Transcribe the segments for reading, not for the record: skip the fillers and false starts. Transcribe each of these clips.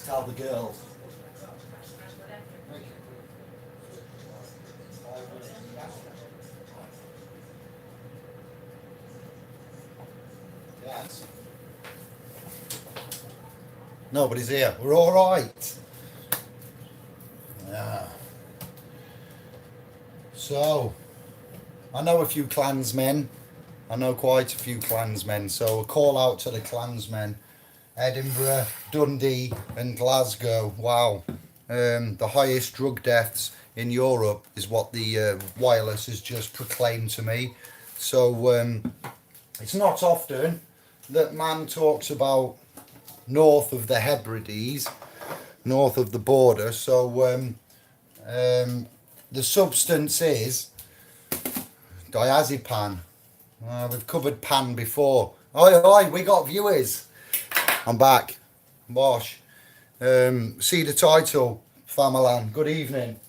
tell the girls. Yes. Nobody's here. We're all right. Yeah. So, I know a few clansmen. I know quite a few clansmen. So, a call out to the clansmen. Edinburgh, Dundee, and Glasgow. Wow. The highest drug deaths in Europe is what the wireless has just proclaimed to me. So, it's not often that man talks about north of the Hebrides, north of the border. So, the substance is diazepam. We've covered pan before. Oi, oi, we got viewers. I'm back. Bosh. See the title, Famalan. Good evening,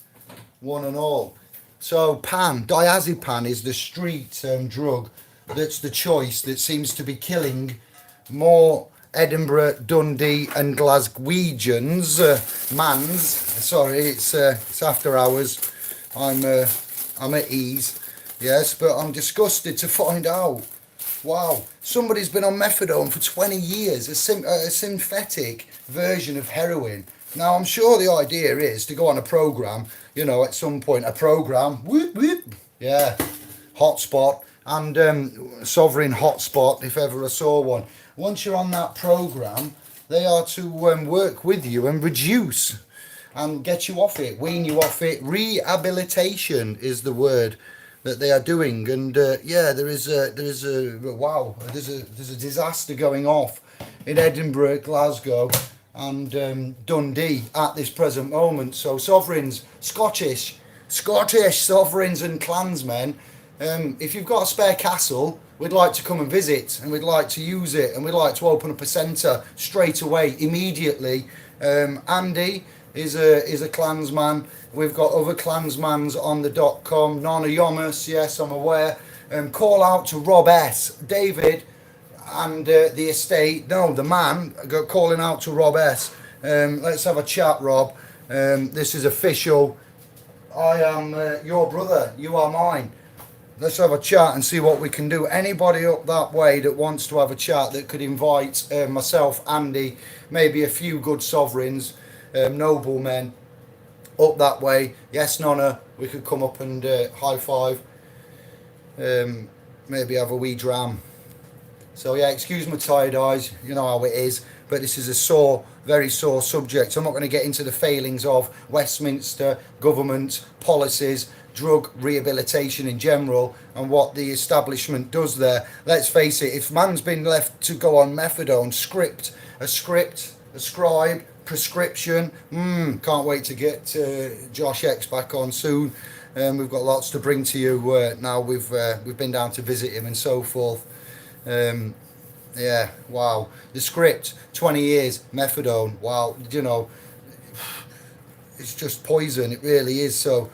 one and all. So, pan, diazepam is the street drug that's the choice that seems to be killing more Edinburgh, Dundee, and Glaswegians. Mans. Sorry, it's after hours. I'm at ease. Yes, but I'm disgusted to find out. Wow, somebody's been on methadone for 20 years, a synthetic version of heroin. Now, I'm sure the idea is to go on a program, you know, at some point, a program, whoop, whoop, yeah, hotspot, and sovereign hotspot, if ever I saw one. Once you're on that program, they are to work with you and reduce and get you off it, wean you off it. Rehabilitation is the word that they are doing, and yeah, there's a disaster going off in Edinburgh, Glasgow, and Dundee at this present moment. So sovereigns, Scottish sovereigns and clansmen, if you've got a spare castle, we'd like to come and visit, and we'd like to use it, and we'd like to open up a centre straight away, immediately. Andy is a clansman. We've got other clansmans on the .com. Anonymous, yes, I'm aware. Call out to Rob S. David and the estate. No, the man. Calling out to Rob S. Let's have a chat, Rob. This is official. I am your brother. You are mine. Let's have a chat and see what we can do. Anybody up that way that wants to have a chat that could invite myself, Andy, maybe a few good sovereigns, noblemen, up that way. Yes, Nonna, we could come up and high five. Maybe have a wee dram. So yeah, excuse my tired eyes, you know how it is, but this is a very sore subject. I'm not going to get into the failings of Westminster government policies, drug rehabilitation in general, and what the establishment does there. Let's face it, if man's been left to go on methadone, a scribe, prescription. Can't wait to get Josh X back on soon. We've got lots to bring to you now. We've been down to visit him and so forth. Yeah, wow. The script, 20 years, methadone. Wow, you know, it's just poison. It really is. So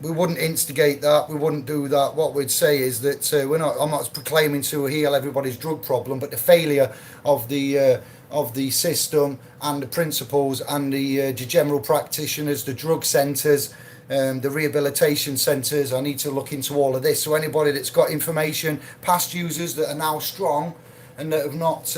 we wouldn't instigate that. We wouldn't do that. What we'd say is that I'm not proclaiming to heal everybody's drug problem, but the failure of the system and the principles and the general practitioners, the drug centres, the rehabilitation centres. I need to look into all of this. So anybody that's got information, past users that are now strong and that have not,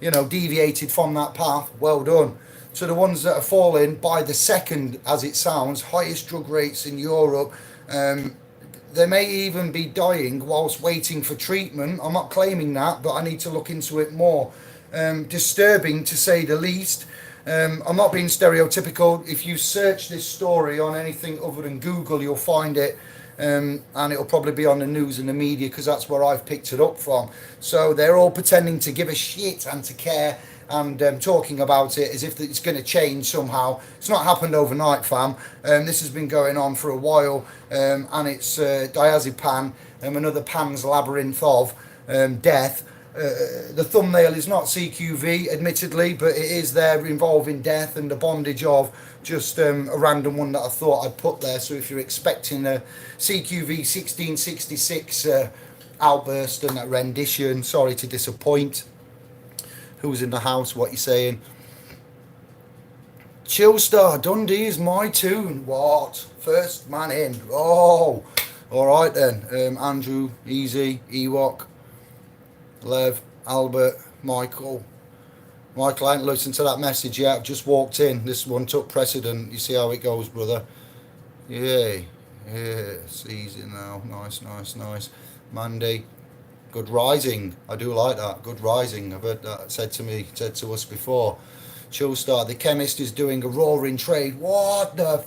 deviated from that path, well done. So the ones that are falling by the second, as it sounds, highest drug rates in Europe, they may even be dying whilst waiting for treatment. I'm not claiming that, but I need to look into it more. Disturbing to say the least. I'm not being stereotypical. If you search this story on anything other than Google, you'll find it, and it'll probably be on the news and the media because that's where I've picked it up from. So they're all pretending to give a shit and to care and talking about it as if it's going to change somehow. It's not happened overnight, fam. This has been going on for a while, and it's diazepam, another Pan's labyrinth of death. The thumbnail is not CQV, admittedly, but it is there involving death and the bondage of just a random one that I thought I'd put there. So if you're expecting a CQV 1666 outburst and a rendition, sorry to disappoint. Who's in the house? What you saying? Chillstar, Dundee is my tune. What? First man in. Oh, all right then. Andrew, Easy, Ewok, Lev, Albert, Michael. Michael, I ain't listened to that message yet. I've just walked in. This one took precedent. You see how it goes, brother. Yay. Yes, easy now. Nice, nice, nice. Mandy, good rising. I do like that. Good rising. I've heard that said to us before. Chillstar, the chemist is doing a roaring trade. What the?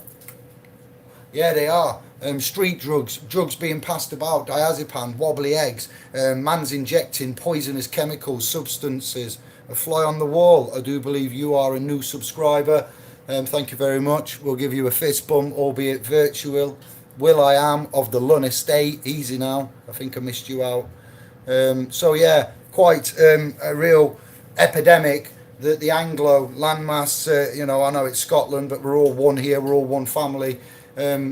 Yeah, they are. Street drugs being passed about, diazepam, wobbly eggs, man's injecting poisonous chemicals, substances. A fly on the wall. I do believe you are a new subscriber. Thank you very much. We'll give you a fist bump, albeit virtual. Will I am of the Lun Estate. Easy now. I think I missed you out. So yeah, quite a real epidemic that the Anglo landmass, I know it's Scotland, but we're all one here, we're all one family. I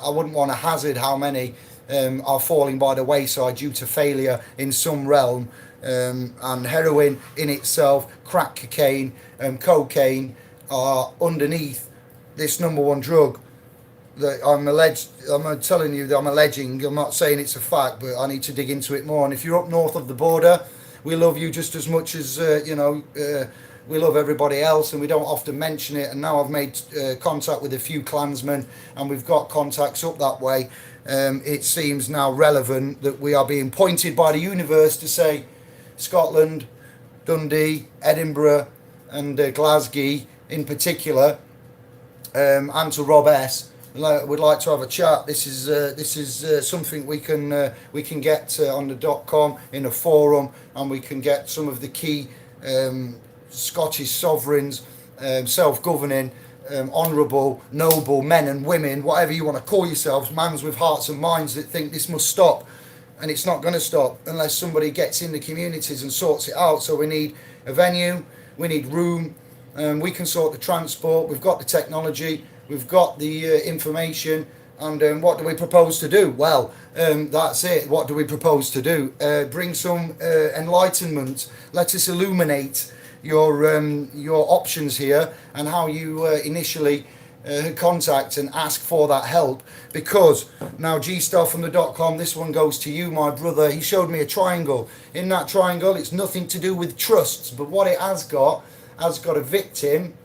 wouldn't want to hazard how many are falling by the wayside due to failure in some realm. And heroin in itself, crack cocaine, cocaine are underneath this number one drug that I'm telling you that I'm alleging. I'm not saying it's a fact, but I need to dig into it more. And if you're up north of the border, we love you just as much as we love everybody else, and we don't often mention it. And now I've made contact with a few clansmen, and we've got contacts up that way. It seems now relevant that we are being pointed by the universe to say Scotland, Dundee, Edinburgh, and Glasgow in particular, and to Rob S. Would like to have a chat. This is something we can get on the .com in a forum, and we can get some of the key Scottish sovereigns, self-governing, honourable, noble men and women, whatever you want to call yourselves, mans with hearts and minds that think this must stop, and it's not going to stop unless somebody gets in the communities and sorts it out. So we need a venue, we need room, we can sort the transport, we've got the technology, we've got the information, and what do we propose to do? Well, that's it. What do we propose to do? Bring some enlightenment. Let us illuminate your options here and how you initially contact and ask for that help. Because now G-Star from the .com, this one goes to you, my brother. He showed me a triangle. In that triangle, it's nothing to do with trusts, but what it has got a victim.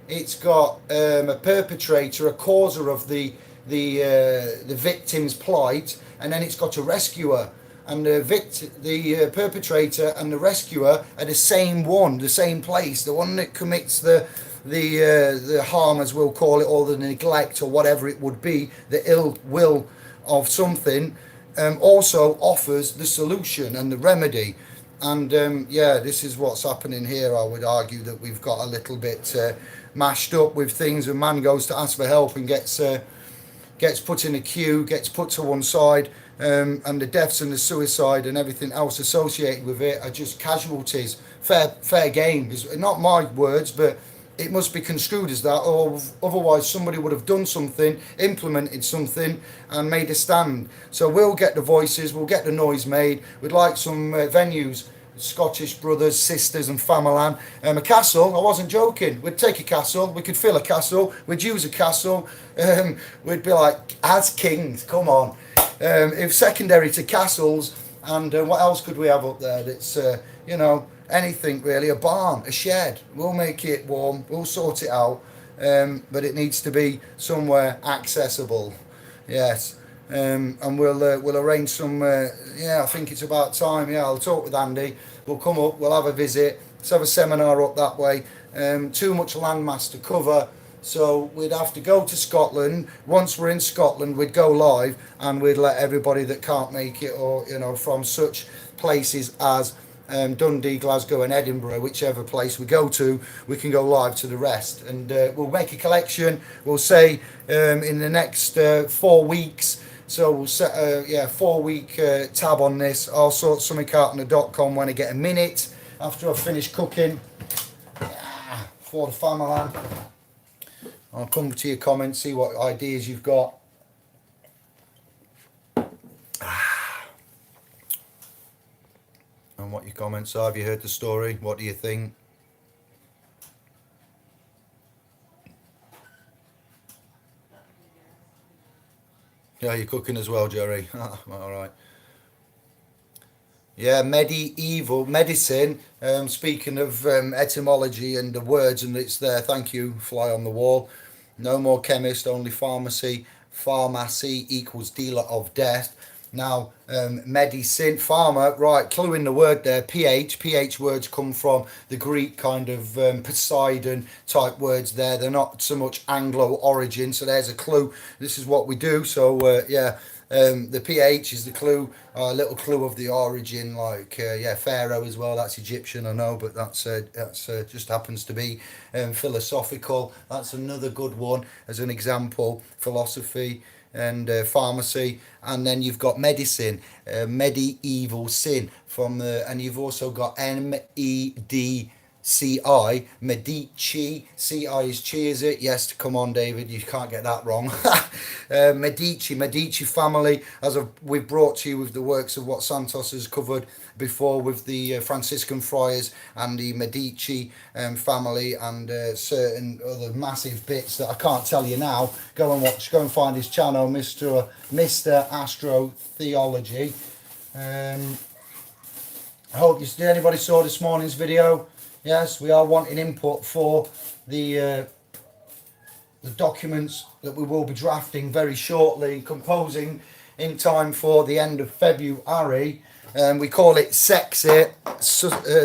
It's got a perpetrator, a causer of the victim's plight, and then it's got a rescuer. And the perpetrator and the rescuer are the same one, the same place, the one that commits the harm, as we'll call it, or the neglect, or whatever it would be, the ill will of something, also offers the solution and the remedy. And this is what's happening here. I would argue that we've got a little bit mashed up with things. A man goes to ask for help and gets put in a queue, gets put to one side, and the deaths and the suicide and everything else associated with it are just casualties. Fair game is not my words, but it must be construed as that, or otherwise somebody would have done something, implemented something, and made a stand. So we'll get the voices, we'll get the noise made. We'd like some venues, Scottish brothers, sisters, and family. A castle, I wasn't joking. We'd take a castle, we could fill a castle, we'd use a castle, we'd be like, as kings, come on. If secondary to castles, and what else could we have up there that's, anything really, a barn, a shed, we'll make it warm, we'll sort it out, but it needs to be somewhere accessible, yes. And we'll arrange some, I think it's about time, I'll talk with Andy, we'll come up, we'll have a visit, let's have a seminar up that way. Too much landmass to cover, so we'd have to go to Scotland. Once we're in Scotland, we'd go live, and we'd let everybody that can't make it, or from such places as Dundee, Glasgow and Edinburgh, whichever place we go to, we can go live to the rest. And we'll make a collection, we'll say in the next 4 weeks. So we'll set a 4-week tab on this. I'll sort something out on the .com when I get a minute after I've finished cooking for the family. I'll come to your comments, see what ideas you've got. And what your comments are. Have you heard the story? What do you think? Yeah, you're cooking as well, Jerry. All right. Yeah, medieval medicine. Speaking of etymology and the words, and it's there. Thank you, fly on the wall. No more chemist, only pharmacy. Pharmacy equals dealer of death. Now, medicine, pharma, right, clue in the word there, pH. pH words come from the Greek kind of Poseidon type words there. They're not so much Anglo origin, so there's a clue. This is what we do. So, yeah, the pH is the clue, a little clue of the origin, like yeah, Pharaoh as well. That's Egyptian, I know, but that's just happens to be philosophical. That's another good one as an example. Philosophy and pharmacy, and then you've got medicine, medieval sin from the, and you've also got MEDCI, Medici. Ci is chi, is it? Yes, come on, David, you can't get that wrong. Medici family, as we've brought to you with the works of what Santos has covered before with the Franciscan friars and the Medici family, and certain other massive bits that I can't tell you now. Go and watch, go and find his channel, Mr. Astro Theology. I hope you did. Anybody saw this morning's video? Yes, we are wanting input for the documents that we will be drafting very shortly, composing in time for the end of February. We call it Sexit,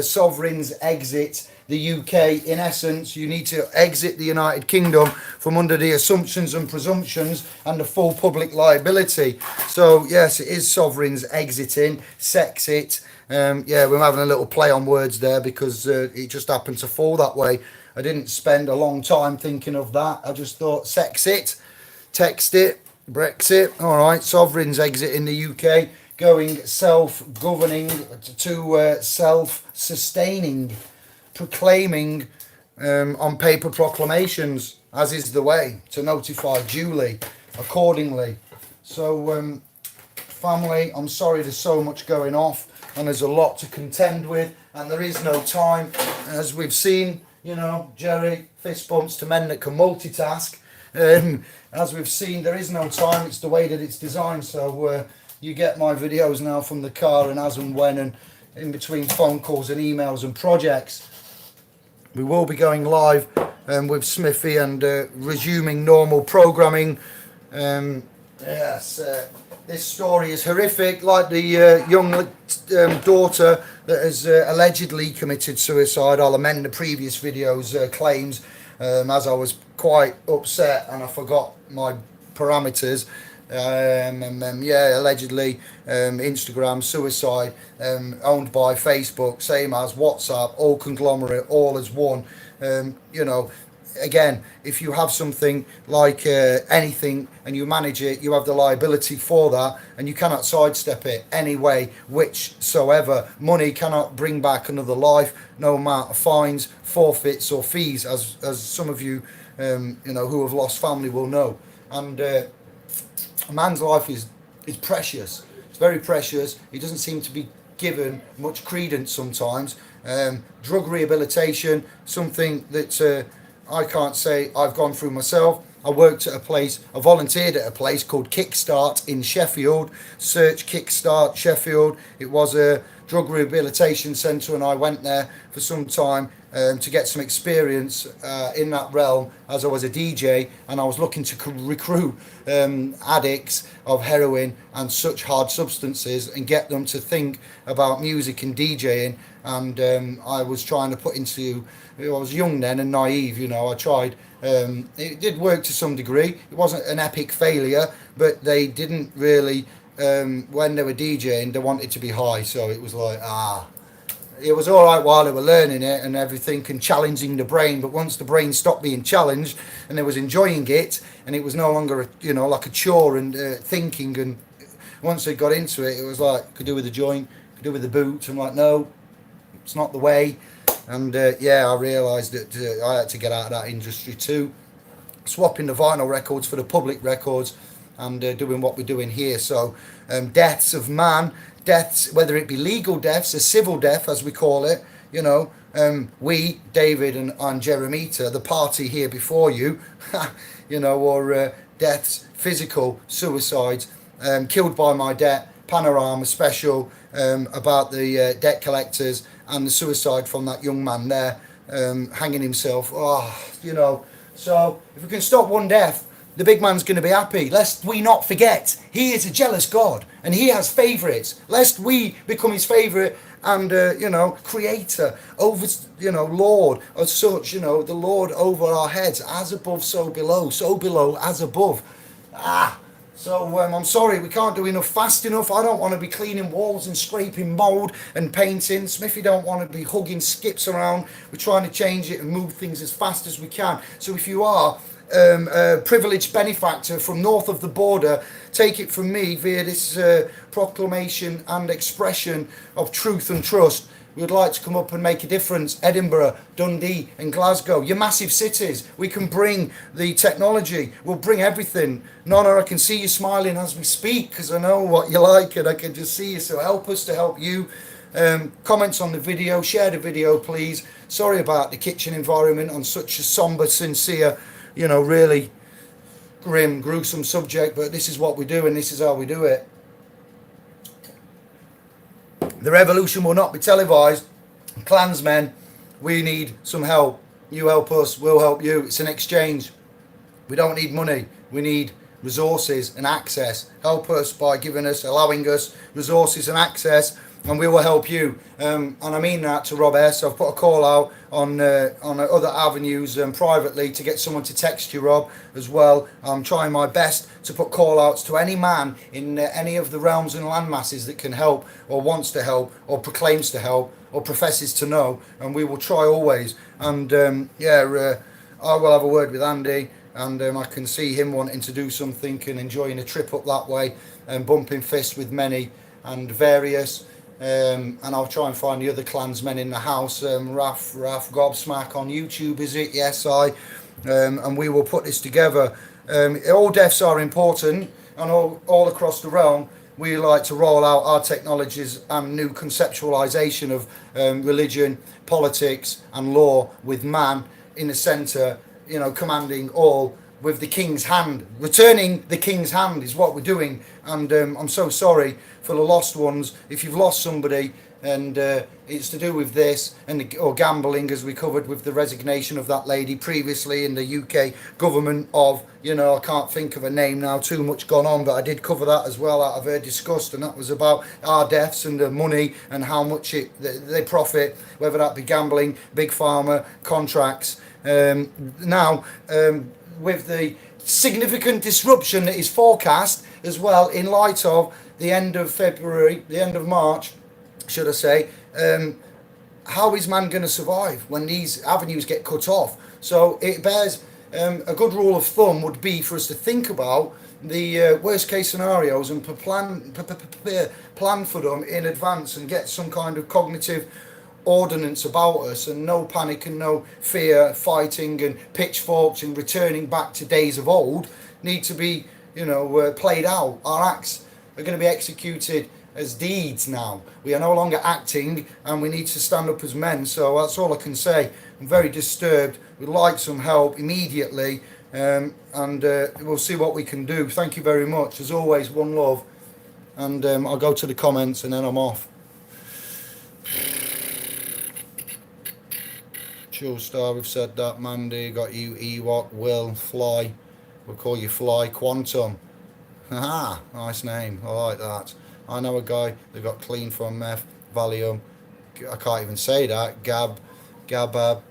Sovereign's Exit the UK. In essence, you need to exit the United Kingdom from under the assumptions and presumptions and the full public liability. So yes, it is Sovereign's exiting, Sexit. Yeah, we're having a little play on words there because it just happened to fall that way. I didn't spend a long time thinking of that. I just thought Sexit, text it, Brexit. All right, Sovereign's exit in the UK, going self-governing to self-sustaining, proclaiming on paper proclamations, as is the way, to notify duly, accordingly. So, family, I'm sorry there's so much going off and there's a lot to contend with, and there is no time, as we've seen. You know, Jerry, fist bumps to men that can multitask. As we've seen, there is no time. It's the way that it's designed. So you get my videos now from the car and as and when, and in between phone calls and emails and projects. We will be going live with Smithy and resuming normal programming. Yes, this story is horrific, like the young daughter that has allegedly committed suicide. I'll amend the previous video's claims, as I was quite upset and I forgot my parameters. Yeah, allegedly Instagram suicide, owned by Facebook, same as WhatsApp, all conglomerate, all as one. You know, again, if you have something like anything and you manage it, you have the liability for that, and you cannot sidestep it any way whichsoever. Money cannot bring back another life, no amount of fines, forfeits or fees, as some of you you know, who have lost family will know. And a man's life is precious. It's very precious. It doesn't seem to be given much credence sometimes. Drug rehabilitation, something that I can't say I've gone through myself. I worked at a place, I volunteered at a place called Kickstart in Sheffield. Search Kickstart Sheffield. It was a drug rehabilitation centre, and I went there for some time to get some experience in that realm, as I was a DJ and I was looking to recruit addicts of heroin and such hard substances and get them to think about music and DJing. And I was trying to put into, I was young then and naive, you know, I tried. It did work to some degree. It wasn't an epic failure, but they didn't really, when they were DJing, they wanted to be high. So it was like, it was all right while they were learning it and everything and challenging the brain. But once the brain stopped being challenged and they was enjoying it, and it was no longer, you know, like a chore and thinking, and once they got into it, it was like, could do with the joint, could do with the boot. I'm like, no, it's not the way. And yeah, I realised that I had to get out of that industry too, swapping the vinyl records for the public records, and doing what we're doing here. So deaths of man, deaths, whether it be legal deaths, a civil death as we call it, you know, we, David and Jeremita, the party here before you, you know, or deaths, physical suicides, killed by my debt, panorama special about the debt collectors and the suicide from that young man there, hanging himself. So if we can stop one death, the big man's going to be happy. Lest we not forget, he is a jealous God and he has favourites. Lest we become his favourite and, creator, over, Lord, as such, the Lord over our heads, as above, so below, as above. So I'm sorry, we can't do enough fast enough. I don't want to be cleaning walls and scraping mould and painting. Smithy don't want to be hugging skips around. We're trying to change it and move things as fast as we can. So if you are a privileged benefactor from north of the border, take it from me via this proclamation and expression of truth and trust. We would like to come up and make a difference. Edinburgh, Dundee and Glasgow, your massive cities. We can bring the technology. We'll bring everything. Nonna, I can see you smiling as we speak because I know what you like and I can just see you. So help us to help you. Comments on the video. Share the video, please. Sorry about the kitchen environment on such a somber, sincere, really grim, gruesome subject. But this is what we do and this is how we do it. The revolution will not be televised. Klansmen, we need some help. You help us, we'll help you. It's an exchange. We don't need money. We need resources and access. Help us by allowing us resources and access, and we will help you. And I mean that to Rob S. I've put a call out on other avenues privately to get someone to text you, Rob, as well. I'm trying my best to put call outs to any man in any of the realms and land masses that can help or wants to help or proclaims to help or professes to know, and we will try always. And I will have a word with Andy, and I can see him wanting to do something and enjoying a trip up that way and bumping fists with many and various. And I'll try and find the other Klansmen in the house. Raf Gobsmack on YouTube, is it? Yes, and we will put this together. All deaths are important, and all across the realm we like to roll out our technologies and new conceptualization of religion, politics and law, with man in the centre, commanding all with the king's hand. Returning the king's hand is what we're doing. And I'm so sorry for the lost ones. If you've lost somebody and it's to do with this or gambling, as we covered with the resignation of that lady previously in the UK government of, I can't think of a name now, too much gone on, but I did cover that as well out of her disgust, and that was about our deaths and the money and how much they profit, whether that be gambling, big pharma, contracts. With the significant disruption that is forecast as well in light of the end of February, the end of March, should I say, how is man going to survive when these avenues get cut off? So it bears a good rule of thumb would be for us to think about the worst case scenarios and plan for them in advance and get some kind of cognitive ordinance about us, and no panic and no fear, fighting and pitchforks and returning back to days of old need to be played out. Our acts are going to be executed as deeds now. We are no longer acting, and we need to stand up as men. So that's all I can say. I'm very disturbed. We'd like some help immediately, and we'll see what we can do. Thank you very much. As always, one love, and I'll go to the comments and then I'm off. Chill Star, we've said that. Mandy, got you. Ewok, Will, Fly. We'll call you Fly. Quantum. Haha, nice name. I like that. I know a guy that got clean from meth, Valium. I can't even say that. Gababap,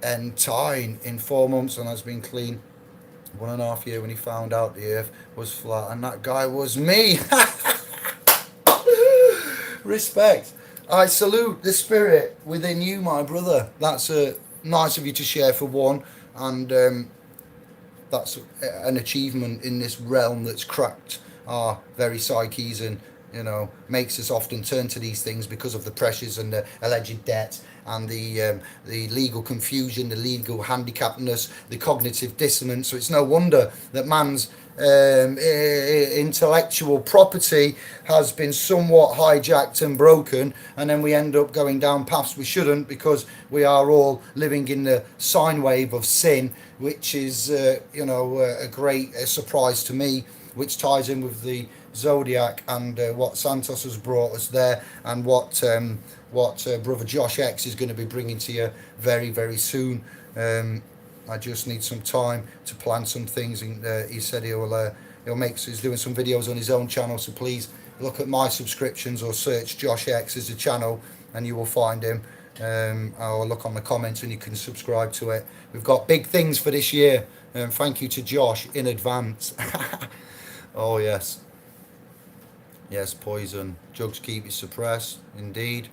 and Tyne in 4 months and has been clean 1.5 years when he found out the earth was flat. And that guy was me. Respect. I salute the spirit within you, my brother. That's nice of you to share for one, and that's an achievement in this realm that's cracked our very psyches and you know, makes us often turn to these things because of the pressures and the alleged debt and the legal confusion, the legal handicappedness, the cognitive dissonance. So it's no wonder that man's intellectual property has been somewhat hijacked and broken, and then we end up going down paths we shouldn't because we are all living in the sine wave of sin, which is a great surprise to me, which ties in with the Zodiac and what Santos has brought us there, and what brother Josh X is going to be bringing to you very, very soon. I just need some time to plan some things, and he said he's doing some videos on his own channel, so please look at my subscriptions or search Josh X as a channel and you will find him, or look on the comments and you can subscribe to it. We've got big things for this year, and thank you to Josh in advance. Oh yes, poison drugs keep you suppressed, indeed.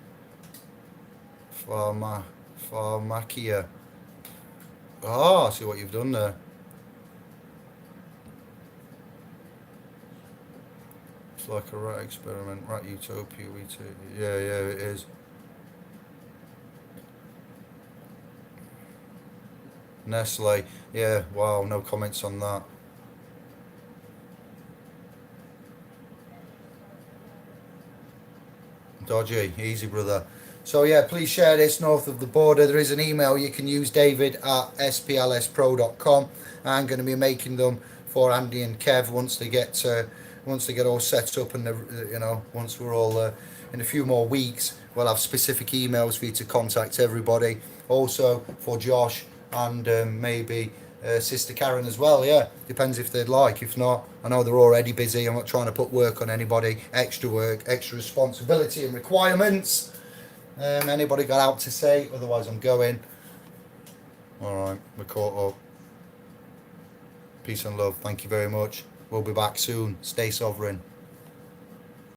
Pharmacia. I see what you've done there. It's like a rat experiment, rat utopia. Yeah, it is. Nestle. Yeah, wow, no comments on that. Dodgy, easy brother. So yeah, please share this north of the border. There is an email you can use, david@splspro.com. I'm going to be making them for Andy and Kev once they get all set up, and once we're all in a few more weeks, we'll have specific emails for you to contact everybody. Also for Josh and maybe Sister Karen as well. Yeah, depends if they'd like. If not, I know they're already busy. I'm not trying to put work on anybody, extra work, extra responsibility and requirements. Anybody got out to say? Otherwise I'm going. Alright, we're caught up. Peace and love. Thank you very much. We'll be back soon. Stay sovereign.